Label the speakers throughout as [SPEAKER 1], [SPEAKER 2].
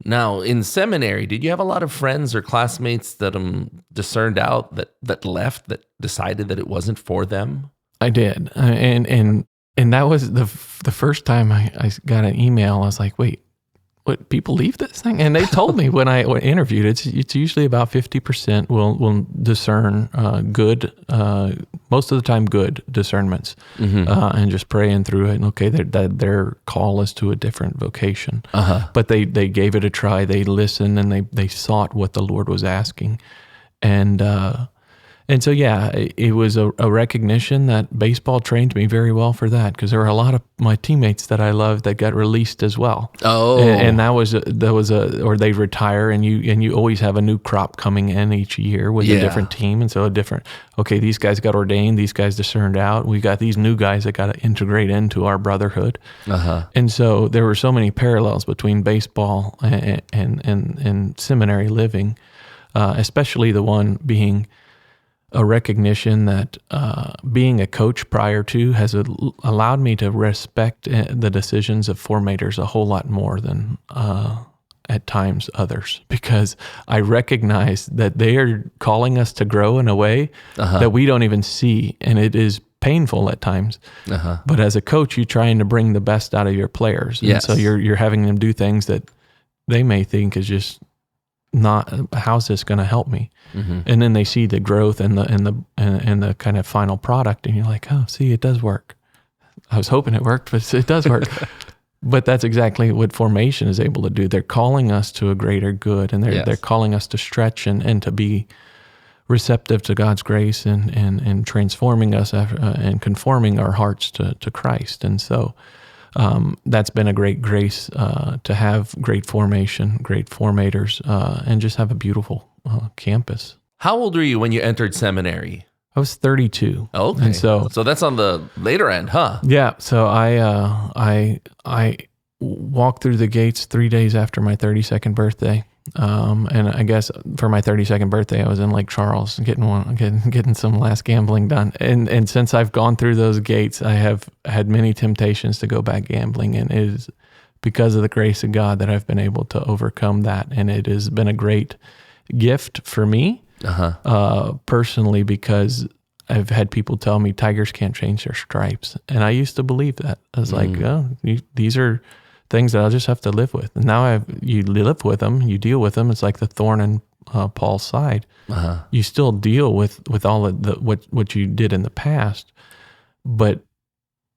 [SPEAKER 1] Now, in seminary, did you have a lot of friends or classmates that discerned out that left, that decided that it wasn't for them?
[SPEAKER 2] I did, and that was the first time I got an email. I was like, wait, what, people leave this thing? And they told me when I interviewed, it's usually about 50% will discern good, most of the time good discernments, and just praying through it. And okay, their call is to a different vocation, but they gave it a try. They listened and they sought what the Lord was asking, and so, yeah, it was a recognition that baseball trained me very well for that, because there were a lot of my teammates that I loved that got released as well.
[SPEAKER 1] Oh,
[SPEAKER 2] and or they retire, and you always have a new crop coming in each year with a different team, and so these guys got ordained, these guys discerned out. We got these new guys that got to integrate into our brotherhood, and so there were so many parallels between baseball and seminary living, especially the one being a recognition that being a coach prior to has allowed me to respect the decisions of formators a whole lot more than at times others, because I recognize that they are calling us to grow in a way that we don't even see, and it is painful at times. But as a coach, you're trying to bring the best out of your players, and so you're having them do things that they may think is just not, how's this going to help me? And then they see the growth and the kind of final product, and you're like, oh, see, it does work. I was hoping it worked, but it does work. But that's exactly what formation is able to do. They're calling us to a greater good, and they're calling us to stretch and to be receptive to God's grace and transforming us and conforming our hearts to Christ. And so that's been a great grace to have great formation, great formators, and just have a beautiful campus.
[SPEAKER 1] How old were you when you entered seminary?
[SPEAKER 2] I was 32.
[SPEAKER 1] Okay,
[SPEAKER 2] and so
[SPEAKER 1] that's on the later end, huh?
[SPEAKER 2] Yeah. So I walked through the gates 3 days after my 32nd birthday. And I guess for my 32nd birthday, I was in Lake Charles getting some last gambling done. And since I've gone through those gates, I have had many temptations to go back gambling. And it is because of the grace of God that I've been able to overcome that. And it has been a great gift for me personally, because I've had people tell me tigers can't change their stripes. And I used to believe that. I was like, oh, these are things that I'll just have to live with. And now you live with them, you deal with them. It's like the thorn in Paul's side. You still deal with all of what you did in the past, but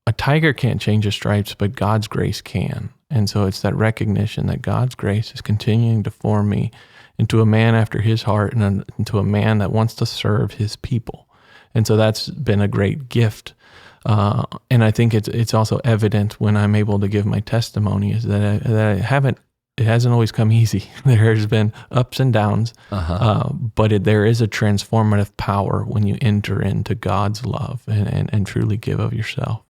[SPEAKER 2] a tiger can't change his stripes, but God's grace can. And so it's that recognition that God's grace is continuing to form me into a man after his heart and into a man that wants to serve his people. And so that's been a great gift. And I think it's also evident when I'm able to give my testimony is that it hasn't always come easy. There's been ups and downs, but there is a transformative power when you enter into God's love and truly give of yourself.